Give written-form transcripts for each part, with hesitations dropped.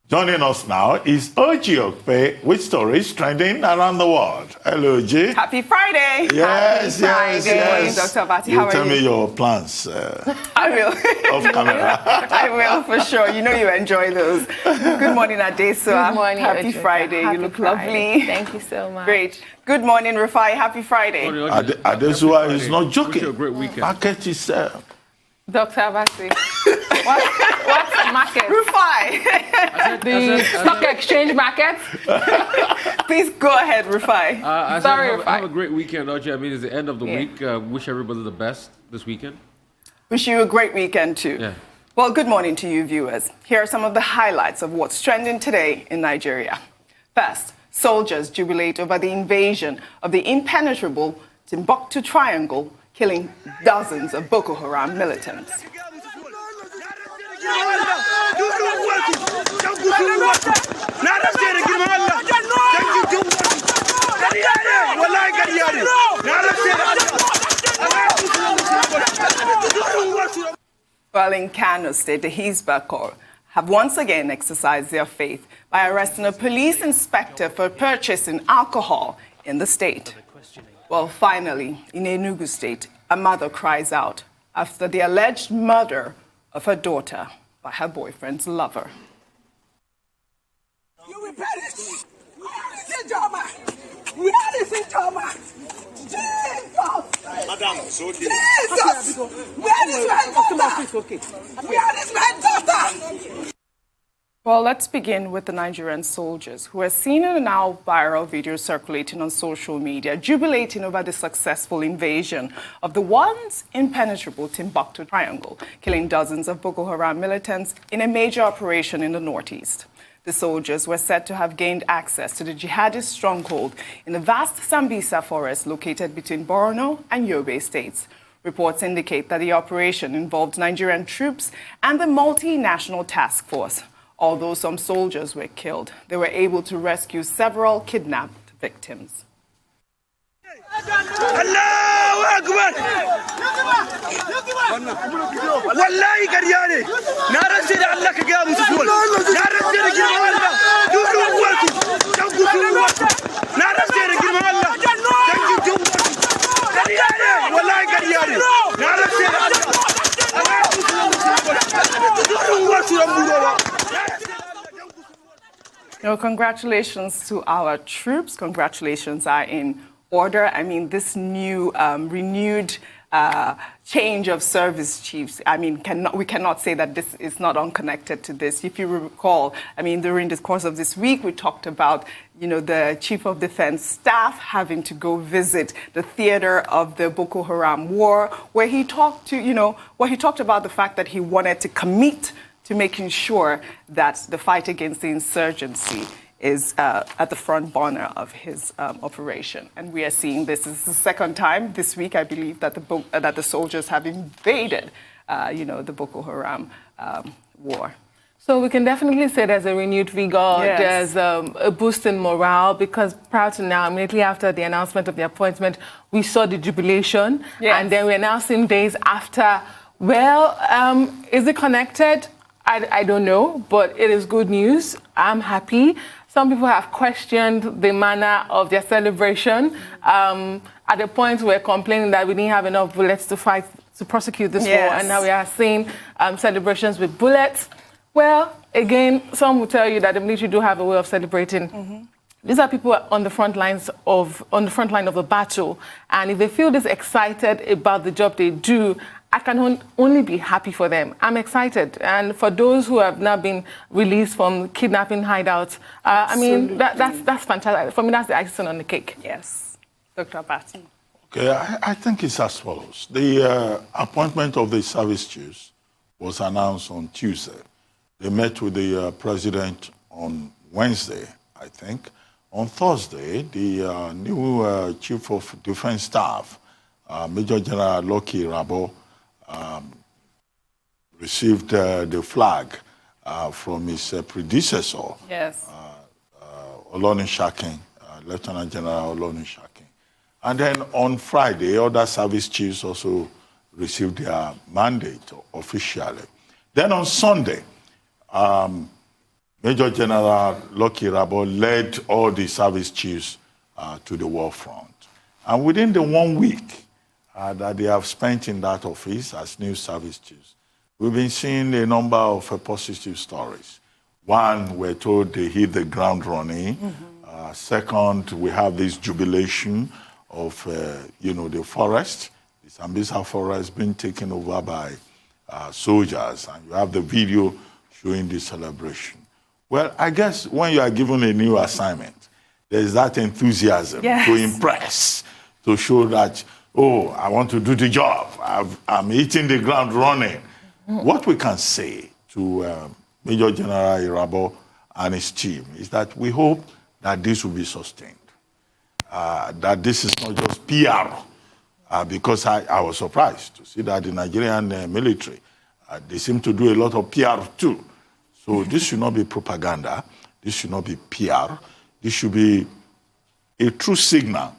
Joining us now is Okpe with stories trending around the world. Hello, Oji. Happy Friday. Yes, Happy Friday. yes. Morning, Dr. Abati. How are you? Tell me your plans. I will. Off camera. I will, for sure. You know you enjoy those. Good morning, Adesua. Good morning, Happy Ojota. Friday. Happy You look Friday. lovely. Thank you so much. Great. Good morning, Rufai. Happy Friday. Adesua is not joking. A great weekend. Market is... Dr. Abasi, what's the market? Rufai. The stock exchange market? Please go ahead, Rufai. Have a great weekend, Oji. I mean, it's the end of the week. Wish everybody the best this weekend. Wish you a great weekend, too. Yeah. Well, good morning to you, viewers. Here are some of the highlights of what's trending today in Nigeria. First, soldiers jubilate over the invasion of the impenetrable Timbuktu Triangle, killing dozens of Boko Haram militants. Well, in Kano State, the Hizbah Corps have once again exercised their faith by arresting a police inspector for purchasing alcohol in the state. Well, finally, in Enugu State, a mother cries out after the alleged murder of her daughter by her boyfriend's lover. You will perish. Where is Ijeoma? Where is Ijeoma? Jesus! Madam, it's okay. Jesus! Where is my daughter? Where is my daughter? Well, let's begin with the Nigerian soldiers, who are seen in a now viral video circulating on social media, jubilating over the successful invasion of the once impenetrable Timbuktu Triangle, killing dozens of Boko Haram militants in a major operation in the northeast. The soldiers were said to have gained access to the jihadist stronghold in the vast Sambisa forest located between Borno and Yobe states. Reports indicate that the operation involved Nigerian troops and the multinational task force. Although some soldiers were killed, they were able to rescue several kidnapped victims. Allahu Akbar! Wallahi kariyane. Na rantse da Allah ka ga musu dole. Na rantse da girman Allah. Duru uwarku. Dan ku duru uwarku. Na rantse da girman Allah. Dan ki duru uwarku. Kariyane. Wallahi kariyane. Na rantse da Allah. Allah ku duru uwarku dan burowa. Congratulations to our troops. Congratulations are in order. I mean, this new renewed change of service chiefs, I mean, we cannot say that this is not unconnected to this. If you recall, I mean, during the course of this week, we talked about, the Chief of Defense Staff having to go visit the theater of the Boko Haram war, where he talked to, where he talked about the fact that he wanted to commit to making sure that the fight against the insurgency is at the front burner of his operation. And we are seeing this is the second time this week, I believe, that the soldiers have invaded, the Boko Haram war. So we can definitely say there's a renewed vigor, Yes. there's a boost in morale, because prior to now, immediately after the announcement of the appointment, we saw the jubilation. Yes. And then we're now seeing days after. Well, is it connected? I don't know, but it is good news. I'm happy. Some people have questioned the manner of their celebration. At the point we're complaining that we didn't have enough bullets to prosecute this war, and now we are seeing celebrations with bullets. Well, again, some will tell you that the military do have a way of celebrating. Mm-hmm. These are people on the front line of the battle, and if they feel this excited about the job they do, I can only be happy for them. I'm excited. And for those who have now been released from kidnapping hideouts, I mean, that's fantastic. For me, that's the icing on the cake. Yes. Dr. Abati. Okay, I think it's as follows. The appointment of the service chiefs was announced on Tuesday. They met with the president on Wednesday, I think. On Thursday, the new chief of defense staff, Major General Loki Rabo, received the flag from his predecessor, Yes. Olonishakin, Lieutenant General Olonishakin. And then on Friday, other service chiefs also received their mandate officially. Then on Sunday, Major General Lucky Rabo led all the service chiefs to the war front. And within the 1 week that they have spent in that office as new service chiefs, we've been seeing a number of positive stories. One, we're told they hit the ground running. Second, we have this jubilation of, the forest, the Sambisa forest being taken over by soldiers. And you have the video showing the celebration. Well, I guess when you are given a new assignment, there's that enthusiasm to impress, to show that, oh, I want to do the job. I'm hitting the ground running. What we can say to Major General Irabo and his team is that we hope that this will be sustained, that this is not just PR, because I was surprised to see that the Nigerian military, they seem to do a lot of PR too. So this should not be propaganda. This should not be PR. This should be a true signal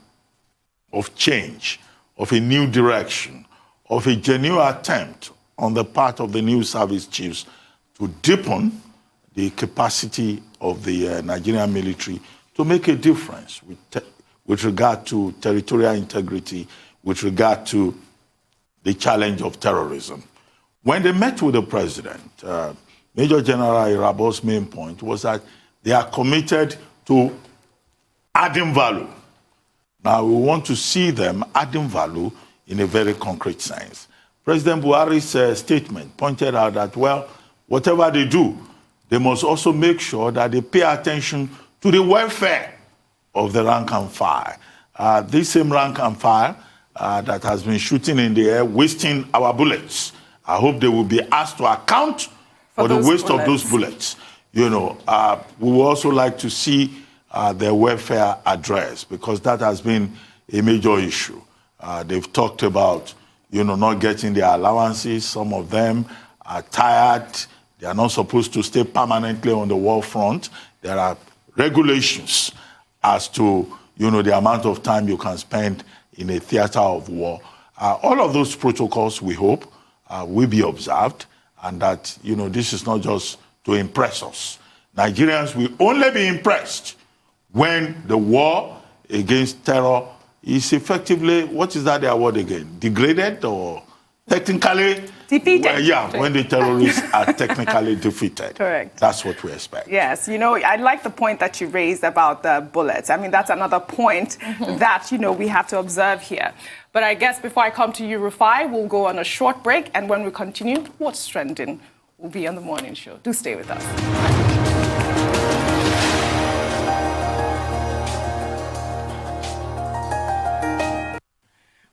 of change, of a new direction, of a genuine attempt on the part of the new service chiefs to deepen the capacity of the Nigerian military to make a difference with regard to territorial integrity, with regard to the challenge of terrorism. When they met with the president, Major General Irabo's main point was that they are committed to adding value. Now, we want to see them adding value in a very concrete sense. President Buhari's statement pointed out that, well, whatever they do, they must also make sure that they pay attention to the welfare of the rank and file. This same rank and file that has been shooting in the air, wasting our bullets. I hope they will be asked to account for the waste of those bullets. We would also like to see their welfare addressed, because that has been a major issue. They've talked about, not getting their allowances. Some of them are tired. They are not supposed to stay permanently on the war front. There are regulations as to, the amount of time you can spend in a theater of war. All of those protocols, we hope, will be observed, and that, this is not just to impress us. Nigerians will only be impressed when the war against terror is effectively, what is that their word again? Degraded or technically? Defeated. When the terrorists are technically defeated. Correct. That's what we expect. Yes, I like the point that you raised about the bullets. I mean, that's another point that, we have to observe here. But I guess before I come to you, Rufai, we'll go on a short break. And when we continue, what's trending will be on the morning show. Do stay with us.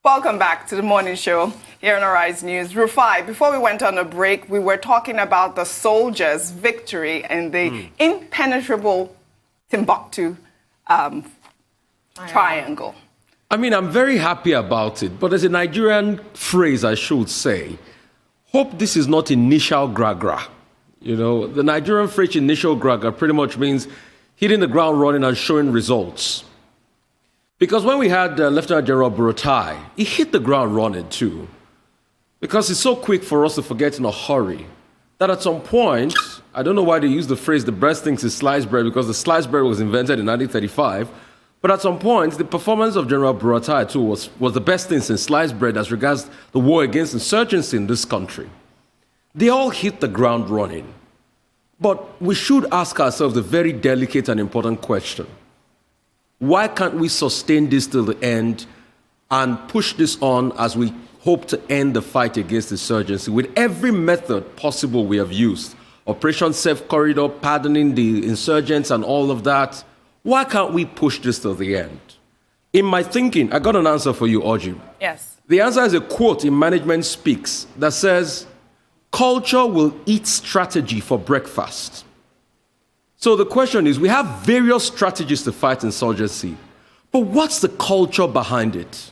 Welcome back to the morning show here on Arise News. Rufai, before we went on a break, we were talking about the soldiers' victory in the impenetrable Timbuktu triangle. I mean, I'm very happy about it, but there's a Nigerian phrase I should say. Hope this is not initial gragra. The Nigerian phrase initial gragra pretty much means hitting the ground running and showing results. Because when we had Lieutenant General Buratai, he hit the ground running too. Because it's so quick for us to forget in a hurry that at some point, I don't know why they use the phrase the breast thinks is sliced bread, because the sliced bread was invented in 1935. But at some point, the performance of General Buratai too was the best thing since sliced bread as regards the war against insurgency in this country. They all hit the ground running. But we should ask ourselves a very delicate and important question. Why can't we sustain this till the end and push this on as we hope to end the fight against insurgency with every method possible we have used? Operation Safe Corridor, pardoning the insurgents and all of that. Why can't we push this till the end? In my thinking, I got an answer for you, Audrey. Yes. The answer is a quote in Management Speaks that says, "Culture will eat strategy for breakfast." So the question is, we have various strategies to fight insurgency, but what's the culture behind it?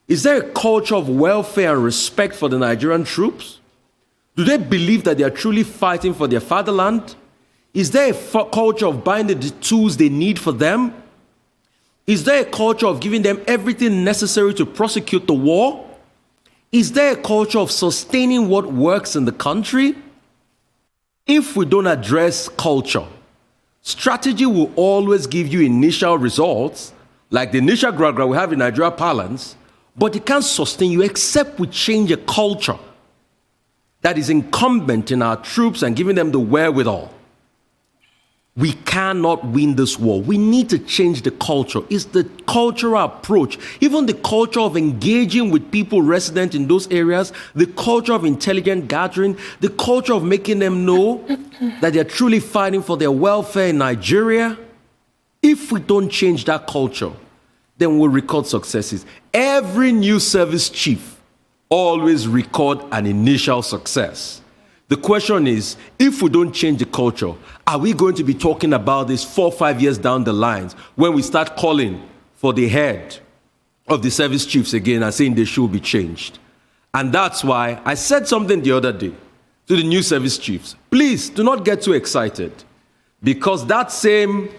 Is there a culture of welfare and respect for the Nigerian troops? Do they believe that they are truly fighting for their fatherland? Is there a culture of buying the tools they need for them? Is there a culture of giving them everything necessary to prosecute the war? Is there a culture of sustaining what works in the country? If we don't address culture, Strategy will always give you initial results, like the initial gragra we have in Nigeria parlance, but it can't sustain you except we change a culture that is incumbent in our troops and giving them the wherewithal. We cannot win this war. We need to change the culture. It's the cultural approach, even the culture of engaging with people resident in those areas, the culture of intelligent gathering, the culture of making them know that they're truly fighting for their welfare in Nigeria. If we don't change that culture, then we'll record successes. Every new service chief always record an initial success. The question is, if we don't change the culture, are we going to be talking about this 4 or 5 years down the lines when we start calling for the head of the service chiefs again and saying they should be changed? And that's why I said something the other day to the new service chiefs. Please do not get too excited, because that same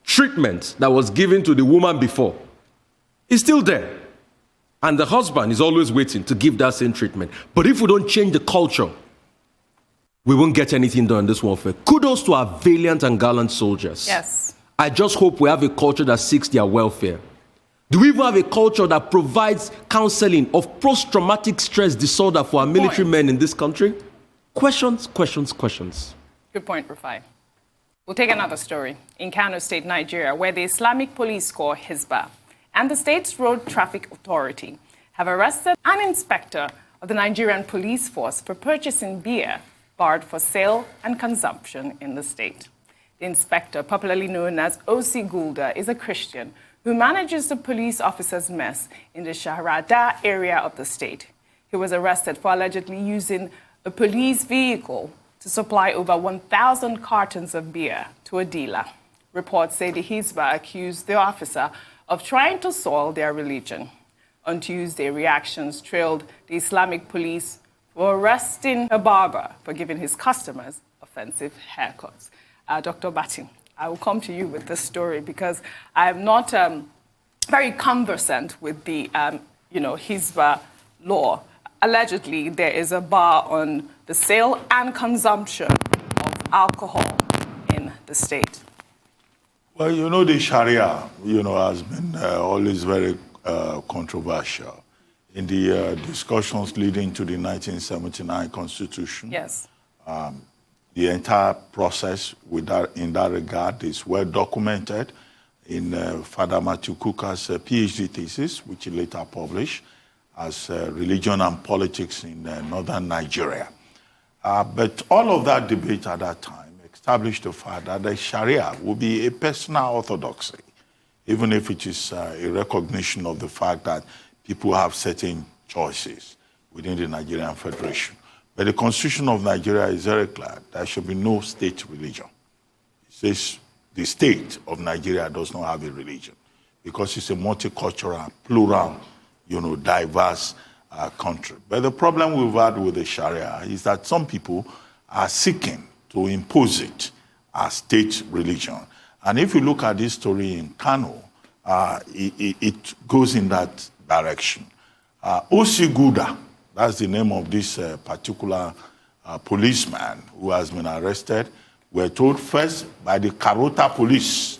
treatment that was given to the woman before is still there. And the husband is always waiting to give that same treatment. But if we don't change the culture, we won't get anything done in this warfare. Kudos to our valiant and gallant soldiers. Yes. I just hope we have a culture that seeks their welfare. Do we even have a culture that provides counseling of post-traumatic stress disorder for our military men in this country? Questions, questions, questions. Good point, Rufai. We'll take another story. In Kano State, Nigeria, where the Islamic Police Corps, Hizbah, and the state's Road Traffic Authority have arrested an inspector of the Nigerian Police Force for purchasing beer barred for sale and consumption in the state. The inspector, popularly known as O.C. Gulda, is a Christian who manages the police officers' mess in the Shaharada area of the state. He was arrested for allegedly using a police vehicle to supply over 1,000 cartons of beer to a dealer. Reports say the Hizbah accused the officer of trying to soil their religion. On Tuesday, reactions trailed the Islamic police for arresting a barber for giving his customers offensive haircuts. Dr. Batin, I will come to you with this story because I am not very conversant with the Hizbah law. Allegedly, there is a bar on the sale and consumption of alcohol in the state. Well, the Sharia, has been always very controversial. In the discussions leading to the 1979 Constitution, yes, the entire process in that regard is well documented in Father Matthew Kuka's PhD thesis, which he later published as Religion and Politics in Northern Nigeria. But all of that debate at that time established the fact that the Sharia would be a personal orthodoxy, even if it is a recognition of the fact that people have certain choices within the Nigerian Federation. But the Constitution of Nigeria is very clear. There should be no state religion. It says the state of Nigeria does not have a religion because it's a multicultural, plural, diverse country. But the problem we've had with the Sharia is that some people are seeking to impose it as state religion. And if you look at this story in Kano, it goes in that direction. O.C. Gulda, that's the name of this particular policeman who has been arrested. We're told first by the Karota police.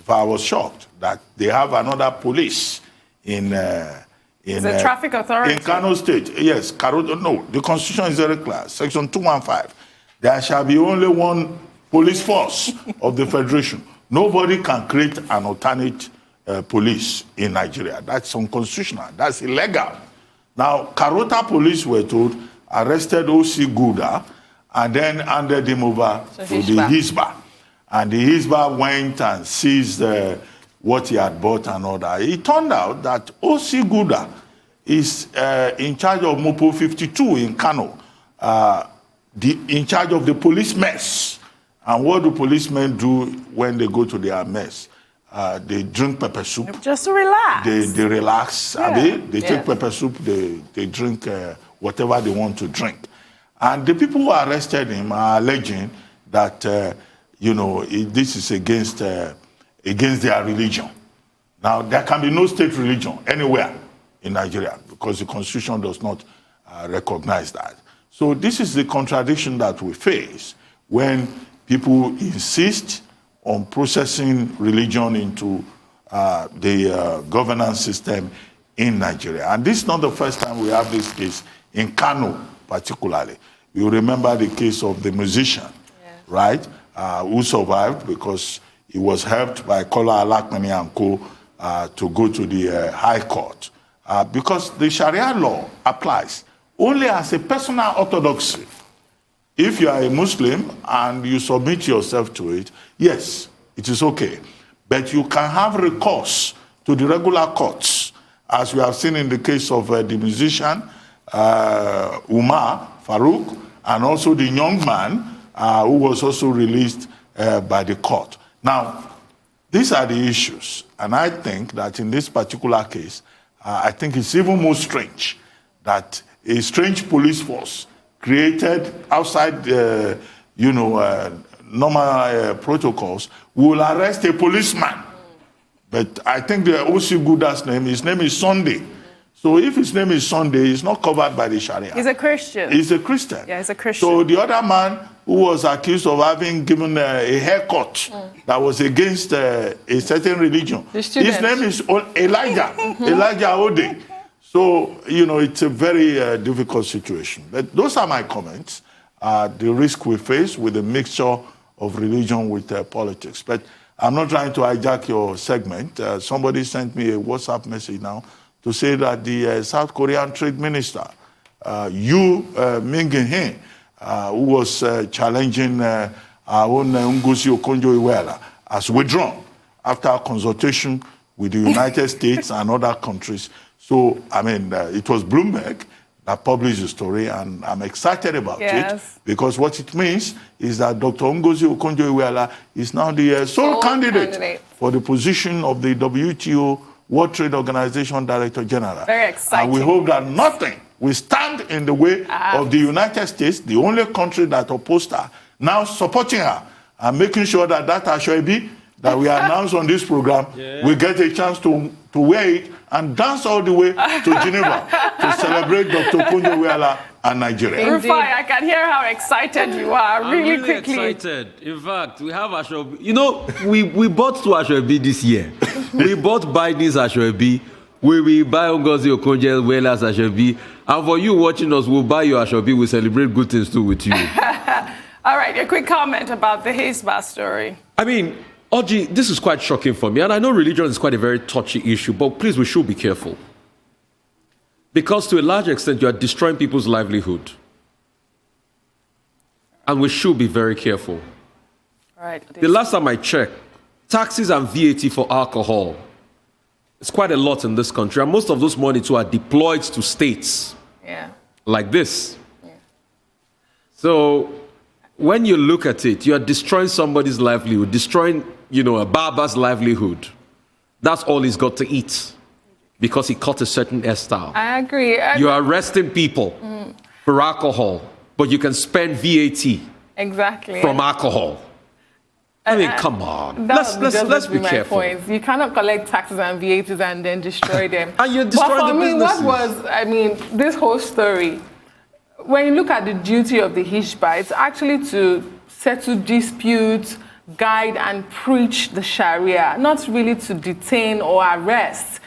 I was shocked that they have another police in the traffic authority. In Kano State. Yes, Karota. No, the Constitution is very clear. Section 215. There shall be only one police force of the Federation. Nobody can create an alternate police in Nigeria. That's unconstitutional. That's illegal. Now, Karota police were told, arrested O.C. Gulda, and then handed him over to the Hizbah. And the Hizbah went and seized what he had bought and all that. It turned out that O.C. Gulda is in charge of Mopo 52 in Kano, in charge of the police mess. And what do policemen do when they go to their mess? They drink pepper soup. Just to relax. They relax. Yeah. They take pepper soup. They drink whatever they want to drink. And the people who arrested him are alleging that this is against their religion. Now there can be no state religion anywhere in Nigeria because the Constitution does not recognize that. So this is the contradiction that we face when people insist on processing religion into the governance system in Nigeria. And this is not the first time we have this case in Kano, particularly. You remember the case of the musician, right, who survived because he was helped by Kola Alakmani and Co. To go to the High Court. Because the Sharia law applies only as a personal orthodoxy. If you are a Muslim and you submit yourself to it, yes, it is okay. But you can have recourse to the regular courts, as we have seen in the case of the musician, Umar Farouk, and also the young man who was also released by the court. Now, these are the issues. And I think that in this particular case, I think it's even more strange that a strange police force created outside, normal protocols will arrest a policeman. But I think the O.C. Gouda's name, his name is Sunday. So if his name is Sunday, he's not covered by the Sharia. He's a Christian. He's a Christian. Yeah, he's a Christian. So the other man who was accused of having given a haircut that was against a certain religion, his name is Elijah, Elijah Ode. So, it's a very difficult situation. But those are my comments. The risk we face with a mixture of religion with politics. But I'm not trying to hijack your segment. Somebody sent me a WhatsApp message now to say that the South Korean trade minister, Yu Ming-hee, who was challenging our own Ngozi Okonjo-Iweala, has withdrawn after consultation with the United States and other countries. So, it was Bloomberg that published the story, and I'm excited about it, because what it means is that Dr. Ngozi Okonjo-Iweala is now the sole candidate for the position of the WTO World Trade Organization Director General. Very exciting. And we hope that nothing will stand in the way of the United States, the only country that opposed her, now supporting her and making sure that that Ashwebi that we announced on this program, we get a chance to wear it and dance all the way to Geneva to celebrate Dr. Okonjo-Iweala and Nigeria. Rufai, I can hear how excited you are. I'm really really quickly. excited. In fact, we have Ashwebi. We bought 2 Ashwebi this year. We bought Biden's Ashwebi. We will buy Ngozi Okonjo-Iweala's Ashwebi. And for you watching us, we'll buy your Ashwebi. We'll celebrate good things too with you. All right, a quick comment about the Hizbah story. Oji, this is quite shocking for me. And I know religion is quite a very touchy issue, but please, we should be careful. Because to a large extent, you are destroying people's livelihood. And we should be very careful. All right. The last time I checked, taxes and VAT for alcohol, it's quite a lot in this country. And most of those money too are deployed to states like this. So when you look at it, you are destroying somebody's livelihood, destroying, a barber's livelihood. That's all he's got to eat because he cut a certain hairstyle. I agree. You are arresting people for alcohol, but you can spend VAT from alcohol. Come on. Let's be careful. Points. You cannot collect taxes and VATs and then destroy them. And you're destroying the businesses. This whole story, when you look at the duty of the Hizbah, it's actually to settle disputes, guide and preach the Sharia, not really to detain or arrest.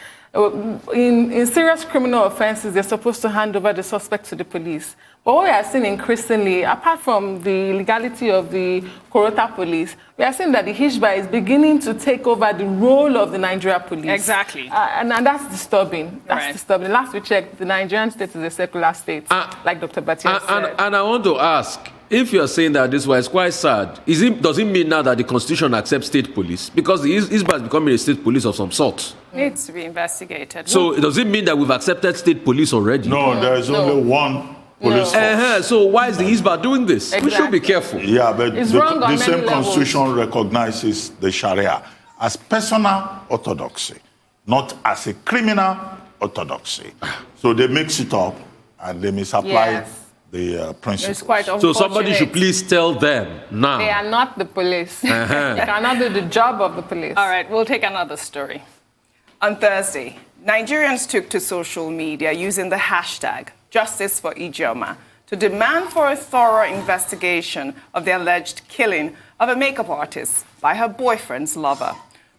In serious criminal offenses, they're supposed to hand over the suspect to the police. But what we are seeing increasingly, apart from the legality of the Korota police, we are seeing that the Hizbah is beginning to take over the role of the Nigeria police. Exactly. And that's disturbing. That's disturbing. Last we checked, the Nigerian state is a secular state, like Dr. Batia said. And I want to ask, if you're saying that this way, it's quite sad. Does it mean now that the Constitution accepts state police? Because the Hizbah is becoming a state police of some sort. Needs to be investigated. So does it mean that we've accepted state police already? No, there is only one police force. So why is the Hizbah doing this? Exactly. We should be careful. Yeah, but the same levels. Constitution recognizes the Sharia as personal orthodoxy, not as a criminal orthodoxy. So they mix it up and they misapply the principles. It's quite so somebody should please tell them now. They are not the police. They cannot do the job of the police. All right, we'll take another story. On Thursday, Nigerians took to social media using the hashtag Justice for Ijeoma to demand for a thorough investigation of the alleged killing of a makeup artist by her boyfriend's lover.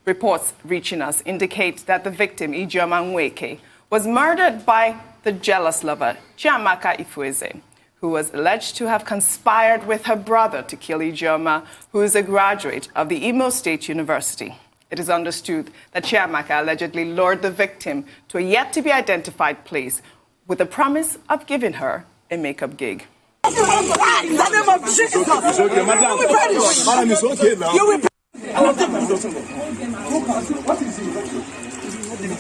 Reports reaching us indicate that the victim, Ijeoma, was murdered by the jealous lover, Chiamaka Ifueze, who was alleged to have conspired with her brother to kill Ijeoma, who is a graduate of the Imo State University. It is understood that Chiamaka allegedly lured the victim to a yet-to-be-identified place with the promise of giving her a makeup gig. In the name of Jesus. It's okay, madam. Madam, it's okay now. You will what is it?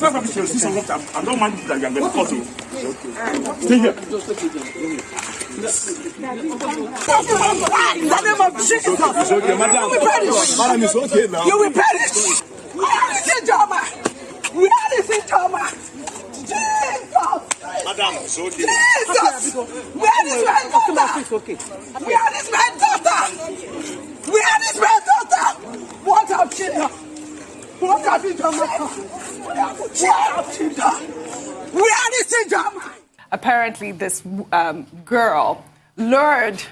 I don't mind that you're going to cause you. Stay here. In the name of Jesus. It's okay, madam. Madam, it's okay now. You will perish. Where is Ijeoma? Where is Ijeoma? Jesus! Madam, it's okay. Jesus! Where is my daughter? Where is my daughter? Where is my daughter? What have she done? What have you done? What have she done? Where is Ijeoma? Apparently, this girl lured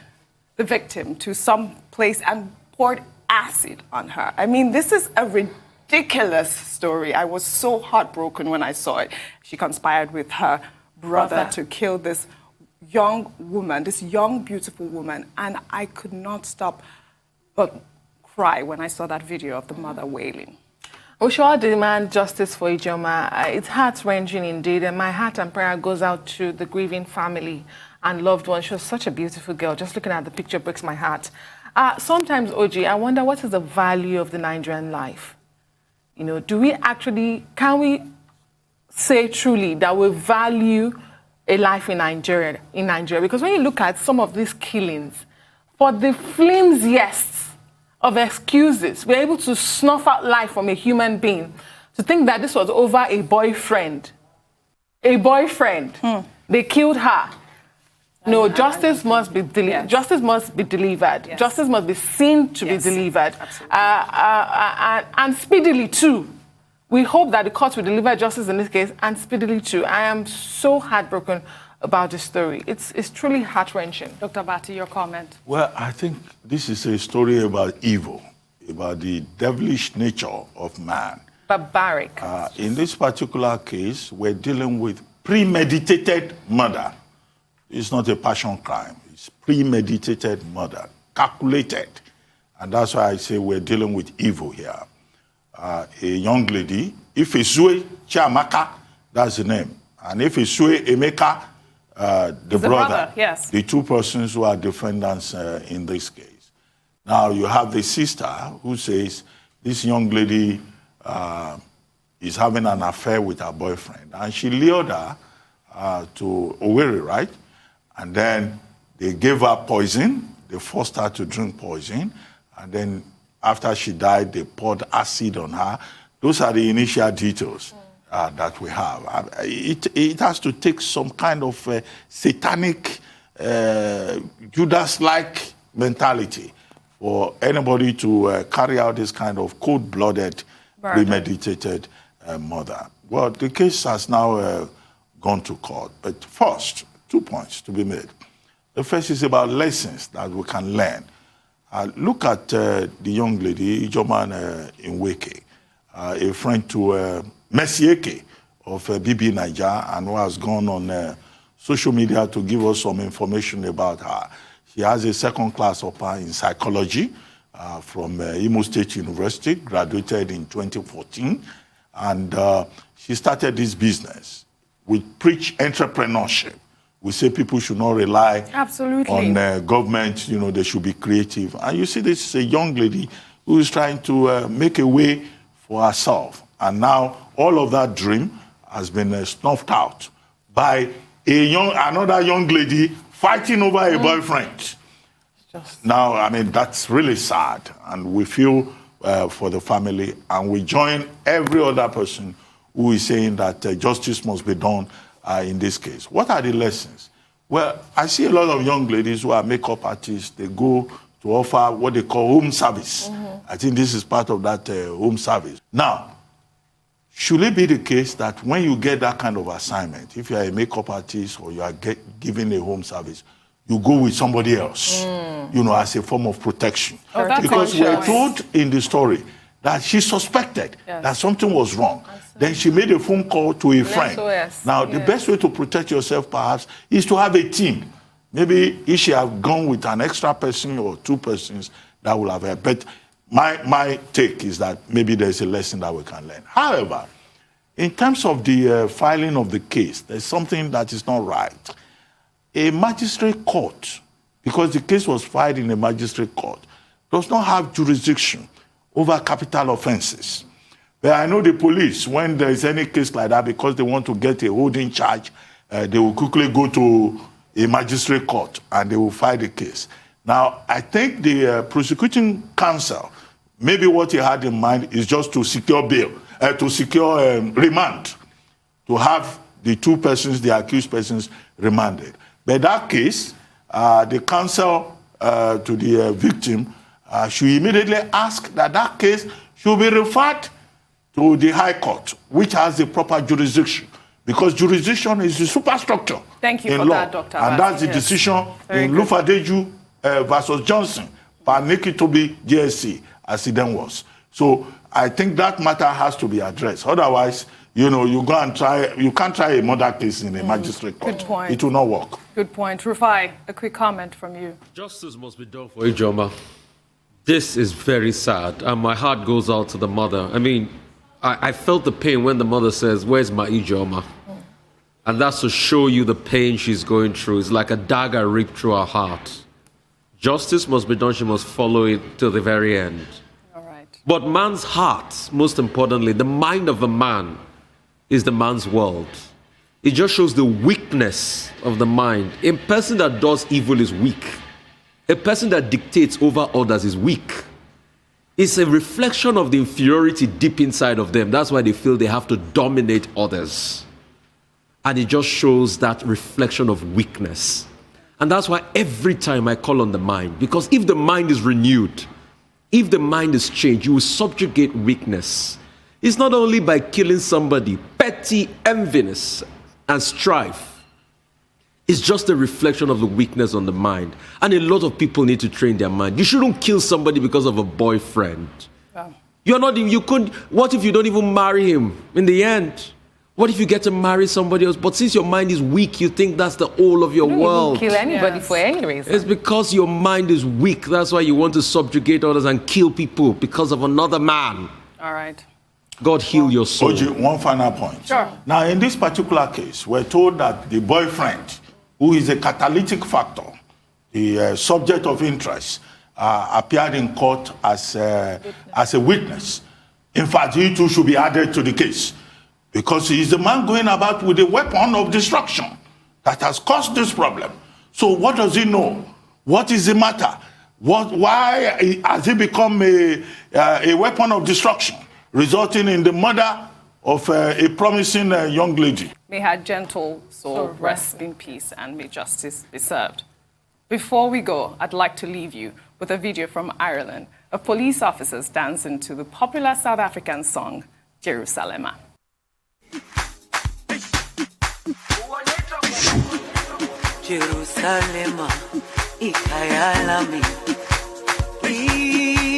the victim to some place and poured acid on her. I mean, this is a ridiculous story. I was so heartbroken when I saw it. She conspired with her brother to kill this young woman, this young, beautiful woman, and I could not stop but cry when I saw that video of the mother wailing. We should all demand justice for Ijeoma. It's heart-wrenching indeed, and my heart and prayer goes out to the grieving family and loved ones. She was such a beautiful girl. Just looking at the picture breaks my heart. Sometimes, OG, I wonder what is the value of the Nigerian life? You know, can we say truly that we value a life in Nigeria? Because when you look at some of these killings, for the flimsiest of excuses, we're able to snuff out life from a human being. To think that this was over a boyfriend. They killed her. No, justice must be delivered. Yes. Justice must be delivered. Yes. Justice must be seen to be delivered. And speedily too. We hope that the courts will deliver justice in this case, and speedily too. I am so heartbroken about this story. It's truly heart-wrenching. Dr. Bati, your comment? Well, I think this is a story about evil, about the devilish nature of man. Barbaric. In this particular case, we're dealing with premeditated murder. It's not a passion crime. It's premeditated murder, calculated. And that's why I say we're dealing with evil here. A young lady, Ifesue Chiamaka, that's the name. And Ifesue Emeka, the brother, yes. The two persons who are defendants in this case. Now you have the sister who says this young lady is having an affair with her boyfriend. And she lured her to Owerri, right? And then they gave her poison. They forced her to drink poison. And then after she died, they poured acid on her. Those are the initial details that we have. It has to take some kind of satanic, Judas-like mentality for anybody to carry out this kind of cold-blooded, premeditated murder. Well, the case has now gone to court. But first, 2 points to be made. The first is about lessons that we can learn. Look at the young lady, Ijeoma Nweke, a friend to Messieke of BB Niger, and who has gone on social media to give us some information about her. She has a second-class upper in psychology from Imo State University, graduated in 2014, and she started this business. We preach entrepreneurship. We say people should not rely on government, you know, they should be creative. And you see, this is a young lady who is trying to make a way for herself. And now all of that dream has been snuffed out by another young lady fighting over a boyfriend. Now, I mean, that's really sad. And we feel for the family, and we join every other person who is saying that justice must be done in this case. What are the lessons? Well, I see a lot of young ladies who are makeup artists. They go to offer what they call home service. I think this is part of that home service. Now, should it be the case that when you get that kind of assignment, if you are a makeup artist or you are given a home service, you go with somebody else, you know, as a form of protection. Oh, that's because we're conscious. told in the story that she suspected that something was wrong. Then she made a phone call to a friend. SOS. Now, the best way to protect yourself, perhaps, is to have a team. Maybe if she had gone with an extra person or two persons, that would have helped. But my take is that maybe there's a lesson that we can learn. However, in terms of the filing of the case, there's something that is not right. A magistrate court, because the case was filed in a magistrate court, does not have jurisdiction over capital offenses. But I know the police, when there is any case like that, because they want to get a holding charge, they will quickly go to a magistrate court and they will file the case. Now, I think the prosecuting counsel, maybe what he had in mind is just to secure bail, to secure remand, to have the two persons, the accused persons, remanded. But that case, the counsel to the victim should immediately ask that that case should be referred to the High Court, which has the proper jurisdiction, because jurisdiction is the superstructure. Thank you in for law. that, Dr. And that's the decision in Lufadeju versus Johnson, Paniki to be GSC, as it then was. So I think that matter has to be addressed. Otherwise, you know, you go and try, you can't try a murder case in a magistrate court. Good point. It will not work. Good point. Rufai, a quick comment from you. Justice must be done for Ijeoma. This is very sad, and my heart goes out to the mother. I mean, I felt the pain when the mother says, "Where's my Ijeoma?" And that's to show you the pain she's going through. It's like a dagger ripped through her heart. Justice must be done. She must follow it till the very end. All right. But man's heart, most importantly, the mind of a man is the man's world. It just shows the weakness of the mind. A person that does evil is weak. A person that dictates over others is weak. It's a reflection of the inferiority deep inside of them. That's why they feel they have to dominate others. And it just shows that reflection of weakness. And that's why every time I call on the mind, because if the mind is renewed, if the mind is changed, you will subjugate weakness. It's not only by killing somebody, petty enviness and strife. It's just a reflection of the weakness on the mind. And a lot of people need to train their mind. You shouldn't kill somebody because of a boyfriend. Wow. What if you don't even marry him in the end? What if you get to marry somebody else? But since your mind is weak, you think that's the whole of your world. Kill anybody for any reason. It's because your mind is weak. That's why you want to subjugate others and kill people because of another man. All right. God heal your soul. Oji, one final point. Sure. Now, in this particular case, we're told that the boyfriend, who is a catalytic factor, the subject of interest, appeared in court as a witness. In fact, he too should be added to the case, because he is the man going about with a weapon of destruction that has caused this problem. So what does he know? What is the matter? Why has he become a weapon of destruction, resulting in the murder of a promising young lady? May her gentle soul rest in peace and may justice be served. Before we go, I'd like to leave you with a video from Ireland of police officers dancing to the popular South African song, Jerusalem. Jerusalem, ikhaya lami,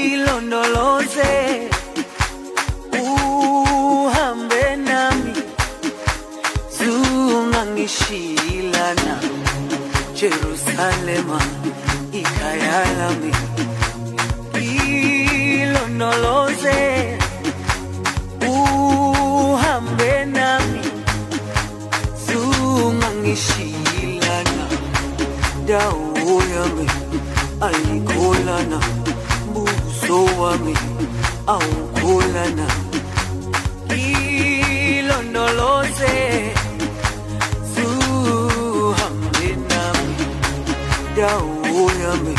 ilondoloze, uhambe nami, zungangishilana. Jerusalem, ikhaya lami, ilondoloze, uhambe nami, zungangishilana. Dawo yami ayikholana, buso wami awukholana, ilondoloze, zuhambe nami. Dawo yami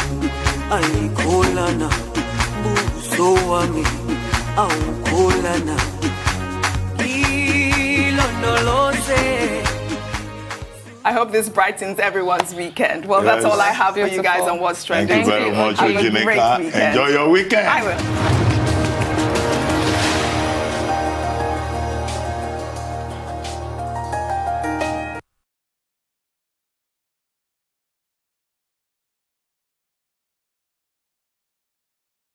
ayikholana, buso wami awukholana, ilondoloze. I hope this brightens everyone's weekend. Well, that's all I have for you guys on What's Trending. Thank you very much, Have a great Ginika. weekend. Enjoy your weekend. I will.